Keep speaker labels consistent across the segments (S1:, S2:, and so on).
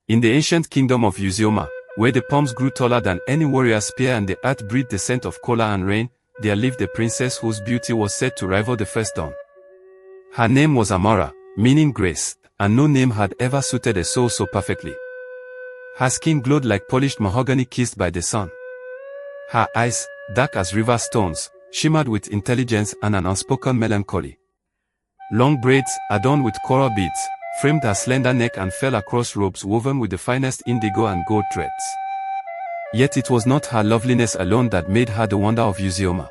S1: In the ancient kingdom of Uzioma, where the palms grew taller than any warrior spear and the earth breathed the scent of cola and rain, there lived a princess whose beauty was said to rival the first dawn. Her name was Amara, meaning grace, and no name had ever suited a soul so perfectly. Her skin glowed like polished mahogany kissed by the sun. Her eyes, dark as river stones, shimmered with intelligence and an unspoken melancholy. Long braids, adorned with coral beads, framed her slender neck and fell across robes woven with the finest indigo and gold threads. Yet it was not her loveliness alone that made her the wonder of Uzioma.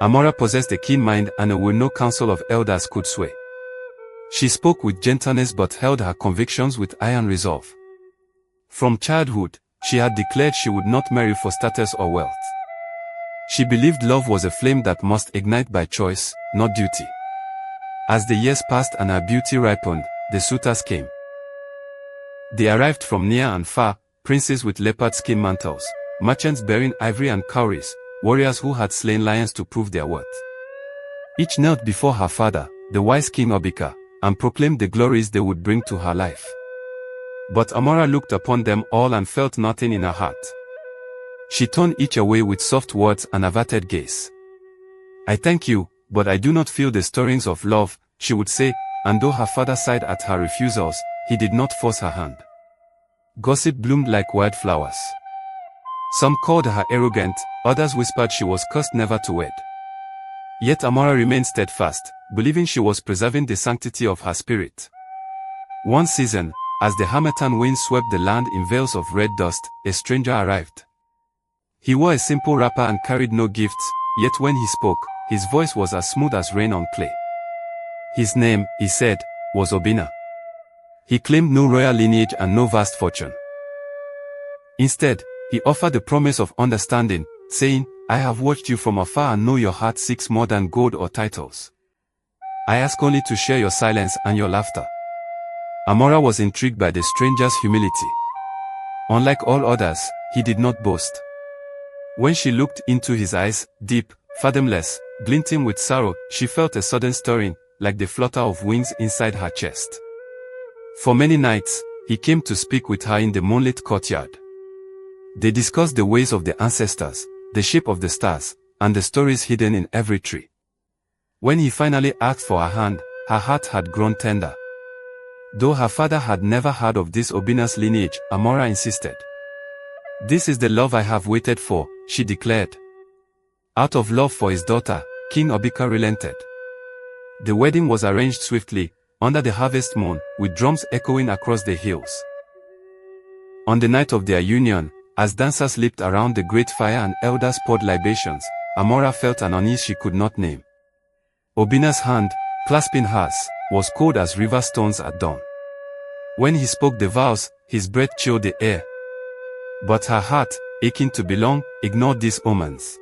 S1: Amara possessed a keen mind and a will no counsel of elders could sway. She spoke with gentleness but held her convictions with iron resolve. From childhood, she had declared she would not marry for status or wealth. She believed love was a flame that must ignite by choice, not duty. As the years passed and her beauty ripened, the suitors came. They arrived from near and far, princes with leopard skin mantles, merchants bearing ivory and cowries, warriors who had slain lions to prove their worth. Each knelt before her father, the wise King Obika, and proclaimed the glories they would bring to her life. But Amara looked upon them all and felt nothing in her heart. She turned each away with soft words and averted gaze. "I thank you, but I do not feel the stirrings of love," she would say, and though her father sighed at her refusals, he did not force her hand. Gossip bloomed like wildflowers. Some called her arrogant, others whispered she was cursed never to wed. Yet Amara remained steadfast, believing she was preserving the sanctity of her spirit. One season, as the harmattan wind swept the land in veils of red dust, a stranger arrived. He wore a simple wrapper and carried no gifts, yet when he spoke, his voice was as smooth as rain on clay. His name, he said, was Obina. He claimed no royal lineage and no vast fortune. Instead, he offered the promise of understanding, saying, "I have watched you from afar and know your heart seeks more than gold or titles. I ask only to share your silence and your laughter." Amara was intrigued by the stranger's humility. Unlike all others, he did not boast. When she looked into his eyes, deep, fathomless, glinting with sorrow, she felt a sudden stirring, like the flutter of wings inside her chest. For many nights, he came to speak with her in the moonlit courtyard. They discussed the ways of the ancestors, the shape of the stars, and the stories hidden in every tree. When he finally asked for her hand, her heart had grown tender. Though her father had never heard of this Obina's lineage, Amara insisted. "This is the love I have waited for," she declared. Out of love for his daughter, King Obika relented. The wedding was arranged swiftly, under the harvest moon, with drums echoing across the hills. On the night of their union, as dancers leaped around the great fire and elders poured libations, Amara felt an unease she could not name. Obina's hand, clasping hers, was cold as river stones at dawn. When he spoke the vows, his breath chilled the air. But her heart, aching to belong, ignored these omens.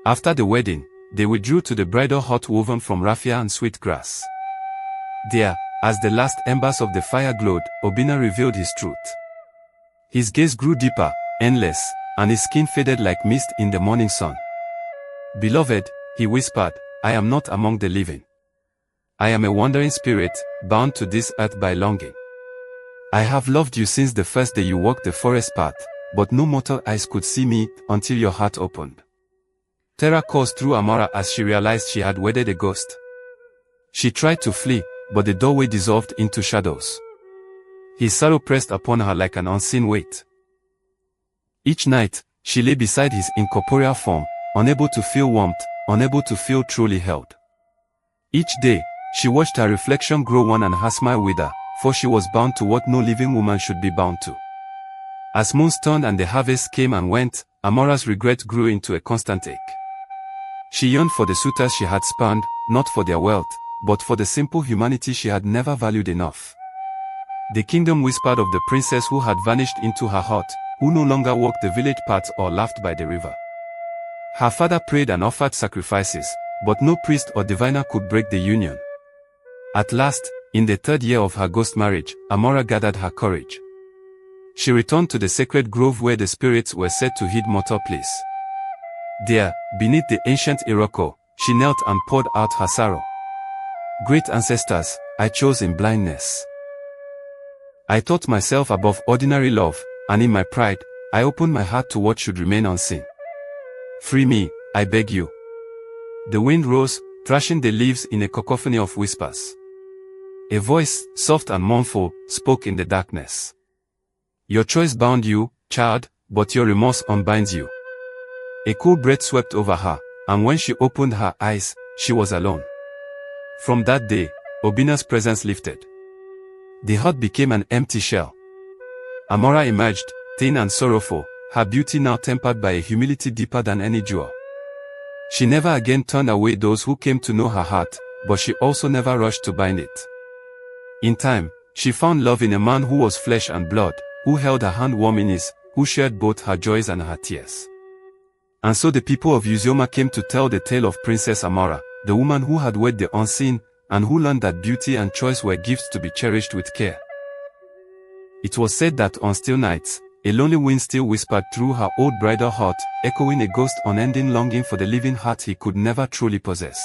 S1: After the wedding, they withdrew to the bridal hut woven from raffia and sweet grass. There, as the last embers of the fire glowed, Obina revealed his truth. His gaze grew deeper, endless, and his skin faded like mist in the morning sun. "Beloved," he whispered, "I am not among the living. I am a wandering spirit, bound to this earth by longing. I have loved you since the first day you walked the forest path, but no mortal eyes could see me until your heart opened." Terror coursed through Amara as she realized she had wedded a ghost. She tried to flee, but the doorway dissolved into shadows. His sorrow pressed upon her like an unseen weight. Each night, she lay beside his incorporeal form, unable to feel warmth, unable to feel truly held. Each day, she watched her reflection grow wan and her smile wither, for she was bound to what no living woman should be bound to. As moons turned and the harvest came and went, Amara's regret grew into a constant ache. She yearned for the suitors she had spurned, not for their wealth, but for the simple humanity she had never valued enough. The kingdom whispered of the princess who had vanished into her hut, who no longer walked the village paths or laughed by the river. Her father prayed and offered sacrifices, but no priest or diviner could break the union. At last, in the third year of her ghost marriage, Amara gathered her courage. She returned to the sacred grove where the spirits were said to hid mortal place. There, beneath the ancient Iroko, she knelt and poured out her sorrow. "Great ancestors, I chose in blindness. I thought myself above ordinary love, and in my pride, I opened my heart to what should remain unseen. Free me, I beg you. The wind rose, thrashing the leaves in a cacophony of whispers. A voice, soft and mournful, spoke in the darkness. Your choice bound you, child, but your remorse unbinds you. A cool breath swept over her, and when she opened her eyes, she was alone. From that day, Obina's presence lifted. The hut became an empty shell. Amara emerged, thin and sorrowful, her beauty now tempered by a humility deeper than any jewel. She never again turned away those who came to know her heart, but she also never rushed to bind it. In time, she found love in a man who was flesh and blood, who held her hand warm in his, who shared both her joys and her tears. And so the people of Uzioma came to tell the tale of Princess Amara, the woman who had wed the unseen, and who learned that beauty and choice were gifts to be cherished with care. It was said that on still nights, a lonely wind still whispered through her old bridal hut, echoing a ghost unending longing for the living heart he could never truly possess.